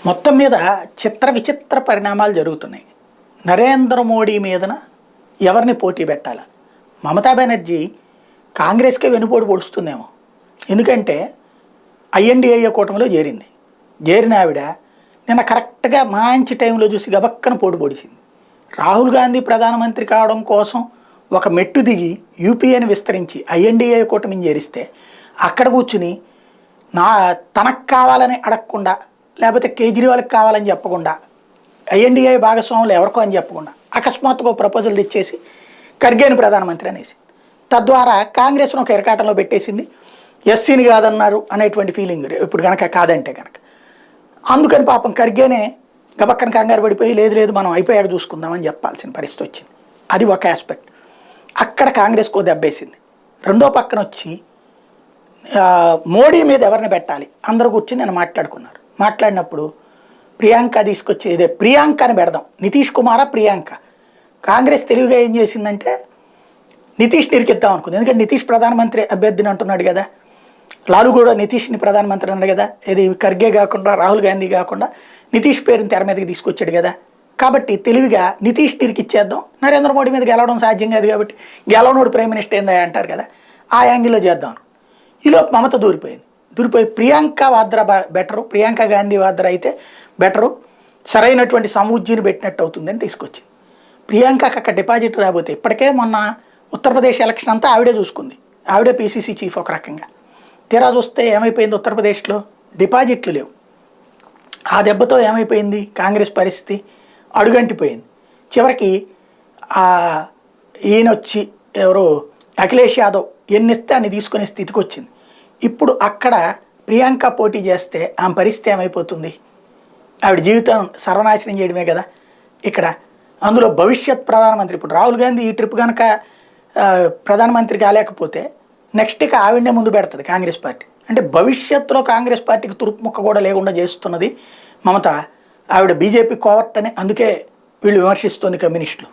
మొత్తం మీద చిత్ర విచిత్ర పరిణామాలు జరుగుతున్నాయి. నరేంద్ర మోడీ మీదన ఎవరిని పోటీ పెట్టాలా? మమతా బెనర్జీ కాంగ్రెస్కే వెనుపోటు పొడుస్తుందేమో. ఎందుకంటే ఐఎన్డీఏ కూటమిలో చేరిన ఆవిడ నిన్న కరెక్ట్గా మంచి టైంలో చూసి గబక్కన పోటు పొడిచింది. రాహుల్ గాంధీ ప్రధానమంత్రి కావడం కోసం ఒక మెట్టు దిగి యూపీఏని విస్తరించి ఐఎన్డీఏ కూటమిని చేరిస్తే అక్కడ కూర్చుని తనకు కావాలని అడగకుండా, లేకపోతే కేజ్రీవాల్కి కావాలని చెప్పకుండా, ఐఎన్డీఏ భాగస్వాములు ఎవరికో అని చెప్పకుండా అకస్మాత్తుగా ప్రపోజల్ తెచ్చేసి ఖర్గేని ప్రధానమంత్రి అనేసి, తద్వారా కాంగ్రెస్ను ఒక ఇరకాటంలో పెట్టేసింది. ఎస్సీని కాదన్నారు అనేటువంటి ఫీలింగ్ ఇప్పుడు కనుక కాదంటే కనుక, అందుకని పాపం ఖర్గేనే గబక్కన కంగారు పడిపోయి లేదు మనం అయిపోయాక చూసుకుందామని చెప్పాల్సిన పరిస్థితి వచ్చింది. అది ఒక ఆస్పెక్ట్. అక్కడ కాంగ్రెస్కో దెబ్బేసింది. రెండో పక్కన వచ్చి మోడీ మీద ఎవరిని పెట్టాలి అందరూ కూర్చొని నేను మాట్లాడినప్పుడు ప్రియాంక తీసుకొచ్చి ప్రియాంకని పెడదాం, నితీష్ కుమారా ప్రియాంక. కాంగ్రెస్ తెలివిగా ఏం చేసిందంటే నితీష్ నిరికిద్దాం అనుకుంది. ఎందుకంటే నితీష్ ప్రధానమంత్రి అభ్యర్థిని అంటున్నాడు కదా, లాలు కూడా నితీష్ని ప్రధానమంత్రి అన్నాడు కదా, ఇది ఖర్గే కాకుండా రాహుల్ గాంధీ కాకుండా నితీష్ పేరుని తెర మీదకి తీసుకొచ్చాడు కదా. కాబట్టి తెలివిగా నితీష్ నిరికిచ్చేద్దాం, నరేంద్ర మోడీ మీద గెలవడం సాధ్యం కాదు కాబట్టి గెలవనోడు ప్రైమ్ మినిస్టర్ ఏందా అంటారు కదా, ఆ యాంగిల్లో చేద్దాం. ఈలోపు మమత దూరిపోయి ప్రియాంక వాద్రా బెటరు, ప్రియాంక గాంధీ వాద్రా అయితే బెటరు, సరైనటువంటి సమూజ్జిని పెట్టినట్టు అవుతుందని తీసుకొచ్చింది. ప్రియాంకకి అక్కడ డిపాజిట్ రాబోతే ఇప్పటికే మొన్న ఉత్తరప్రదేశ్ ఎలక్షన్ అంతా ఆవిడే చూసుకుంది, ఆవిడే పీసీసీ చీఫ్ ఒక రకంగా. తీరా చూస్తే ఏమైపోయింది, ఉత్తరప్రదేశ్లో డిపాజిట్లు లేవు. ఆ దెబ్బతో ఏమైపోయింది కాంగ్రెస్ పరిస్థితి, అడుగంటిపోయింది. చివరికి ఈయనొచ్చి ఎవరో అఖిలేష్ యాదవ్ ఎన్నిస్తే అన్ని తీసుకునే స్థితికి వచ్చింది. ఇప్పుడు అక్కడ ప్రియాంక పోటీ చేస్తే ఆమె పరిస్థితి ఏమైపోతుంది? ఆవిడ జీవితం సర్వనాశనం చేయడమే కదా ఇక్కడ. అందులో భవిష్యత్ ప్రధానమంత్రి ఇప్పుడు రాహుల్ గాంధీ ఈ ట్రిప్ కనుక ప్రధానమంత్రి కాలేకపోతే నెక్స్ట్ ఇక ఆవిడనే ముందు పెడుతుంది కాంగ్రెస్ పార్టీ. అంటే భవిష్యత్తులో కాంగ్రెస్ పార్టీకి తురుపు ముక్క కూడా లేకుండా చేస్తున్నది మమత. ఆవిడ బీజేపీ కోవర్ట్ అని అందుకే వీళ్ళు విమర్శిస్తుంది కమ్యూనిస్టులు.